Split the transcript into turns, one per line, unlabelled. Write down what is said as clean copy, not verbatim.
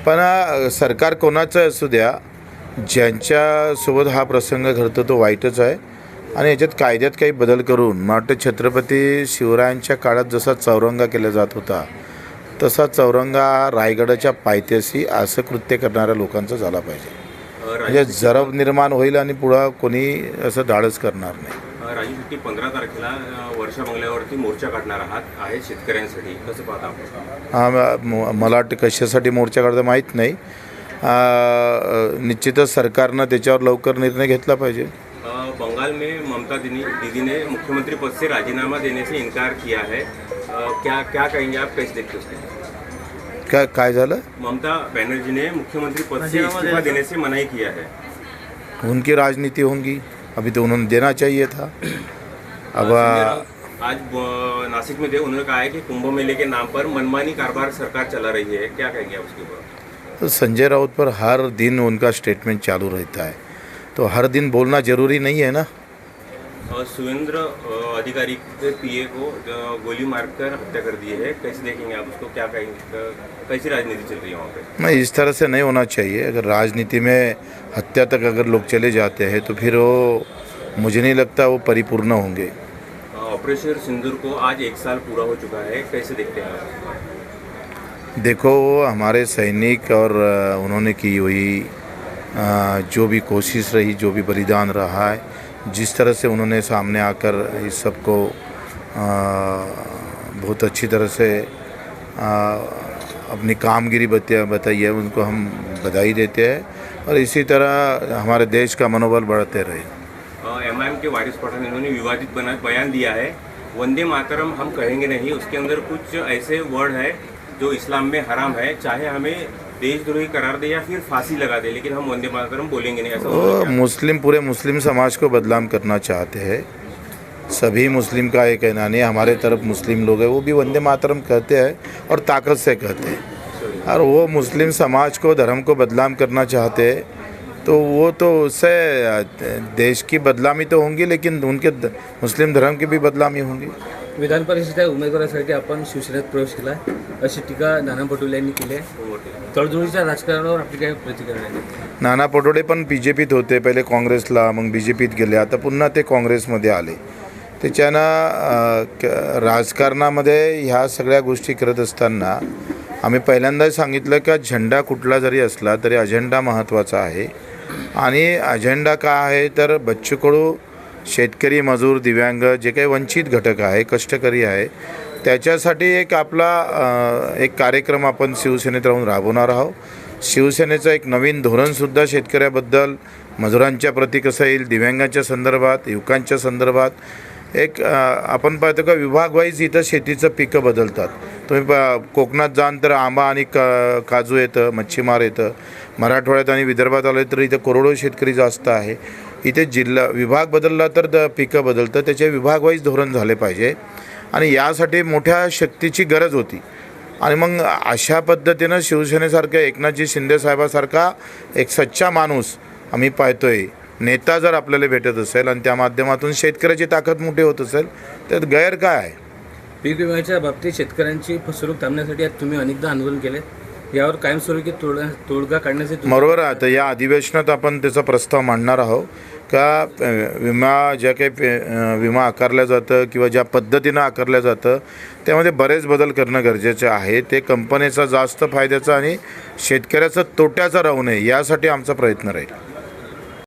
पण सरकार कोणाचं असू द्या, ज्यांच्यासोबत हा प्रसंग घडतो तो वाईटच आहे. आणि याच्यात कायद्यात काही बदल करून मला वाटतं छत्रपती शिवरायांच्या काळात जसा चौरंगा केला जात होता तसा चौरंगा रायगडाच्या पायथ्याशी असं कृत्य करणाऱ्या लोकांचा झाला पाहिजे. म्हणजे जरब निर्माण होईल आणि पुढं कोणी असं धाडस करणार नाही.
राजूशेट्टी 15 तारखेला वर्षा बंगल्यावरती मोर्चा काढणार आहे शेतकऱ्यांसाठी, कसं पाहता आपण?
मला वाटतं कशासाठी मोर्चा काढता माहीत नाही. निश्चितच सरकारनं त्याच्यावर लवकर निर्णय घेतला पाहिजे.
बंगाल में ममता दीदी ने मुख्यमंत्री पद से राजीनामा देने से इनकार किया है. क्या कहेंगे आप, कैसे देखते हो?
काय झालं?
ममता बनर्जी ने मुख्यमंत्री पद से इस्तीफा देने से मनाही किया है.
उनकी राजनीति होंगी, अभी तो उन्होंने देना चाहिए था. अब
आज नासिक में उन्होंने कहा है कि कुंभ मेले के नाम पर मनमानी कारोबार सरकार चला रही है, क्या कहेंगे आप उसके ऊपर?
तो संजय राउत पर हर दिन उनका स्टेटमेंट चालू रहता है, तो हर दिन बोलना जरूरी नहीं है ना.
सुरेंद्र अधिकारी के पीए को गोली मारकर हत्या कर दी है, कैसे देखेंगे आप उसको, क्या कहेंगे, कैसी राजनीति चल रही है वहाँ पे?
नहीं, इस तरह से नहीं होना चाहिए. अगर राजनीति में हत्या तक अगर लोग चले जाते हैं तो फिर वो मुझे नहीं लगता वो परिपूर्ण होंगे.
ऑपरेशन सिंदूर को आज 1 साल पूरा हो चुका है, कैसे देखते हैं आप?
देखो, हमारे सैनिक और उन्होंने की हुई जो भी कोशिश रही, जो भी बलिदान रहा है, जिस तरह से उन्होंने सामने आकर इस सबको बहुत अच्छी तरह से अपनी कामगिरी बताई है, उनको हम बधाई देते हैं और इसी तरह हमारे देश का मनोबल बढ़ते रहे.
एमआईएम के वारिस पठान इन्होंने विवादित बयान दिया है, वंदे मातरम हम कहेंगे नहीं, उसके अंदर कुछ ऐसे वर्ड है जो इस्लाम में हराम है, चाहे हमें देशद्रोही करार दे या फिर फांसी लगा दे, लेकिन हम वंदे मातरम बोलेंगे नहीं, ऐसा?
पूरे मुस्लिम समाज को बदनाम करना चाहते हैं. सभी मुस्लिम का ये कहना नहीं, हमारे तरफ मुस्लिम लोग हैं वो भी वंदे मातरम कहते हैं और ताकत से कहते हैं. और वो मुस्लिम समाज को, धर्म को बदनाम करना चाहते हैं तो वो तो उससे देश की बदनामी तो होंगी, लेकिन उनके मुस्लिम धर्म की भी बदनामी होंगी.
विधान परिषदेच्या उमेदवारासाठी आपण शिवसेनेत प्रवेश केला आहे अशी टीका नाना पटोले यांनी केली आहे. तडजोडीच्या राजकारणावर आपली काय प्रतिक्रिया आहे?
नाना पटोले पण BJPत होते, पहिले काँग्रेसला, मग BJPत गेले, आता पुन्हा ते काँग्रेसमध्ये आले. त्याच्यानं राजकारणामध्ये ह्या सगळ्या गोष्टी करत असताना आम्ही पहिल्यांदा सांगितलं का झेंडा कुठला जरी असला तरी अजेंडा महत्त्वाचा आहे. आणि अजेंडा काय आहे तर बच्चू कडू, शेतकरी, मजूर, दिव्यांग, जे काही वंचित घटक आहे, कष्टकरी आहे, त्याच्यासाठी एक आपला एक कार्यक्रम आपण शिवसेनेत राहून राबवणार आहोत. शिवसेनेचं एक नवीन धोरणसुद्धा शेतकऱ्याबद्दल, मजुरांच्या प्रती कसं येईल, दिव्यांगांच्या संदर्भात, युवकांच्या संदर्भात एक आपण पाहतो का विभागवाईज इथं शेतीचं पिकं बदलतात. तुम्ही कोकणात जाल तर आंबा आणि काजू येतं, मच्छीमार येतं. मराठवाड्यात आणि विदर्भात आले तर इथं करोडो शेतकरी जास्त आहे. इथे जिल्हा विभाग बदलला तर पिकं बदलतं. त्याचे विभागवाईज धोरण झाले पाहिजे आणि यासाठी मोठ्या शक्तीची गरज होती. आणि मग अशा पद्धतीनं शिवसेनेसारख्या एकनाथजी शिंदेसाहेबासारखा एक सच्चा माणूस आम्ही पाहतोय, नेता जर आपल्याला भेटत असेल आणि त्या माध्यमातून शेतकऱ्याची ताकद मोठी होत असेल त्यात गैर काय आहे?
पीक विम्याच्या बाबतीत शेतकऱ्यांची फसवणूक थांबण्यासाठी आज तुम्ही अनेकदा आंदोलन केले, यावर कायमस्वरूपी तोडगा काढण्याचे
बरोबर आहे. तर या अधिवेशनात आपण त्याचा प्रस्ताव मांडणार आहोत का ज्या काही विमा आकारल्या जातं किंवा ज्या पद्धतीनं आकारल्या जातं त्यामध्ये बरेच बदल करणं गरजेचं आहे. ते कंपनीचा जास्त फायद्याचा आणि शेतकऱ्याचा तोट्याचा राहू नये यासाठी आमचा प्रयत्न राहील.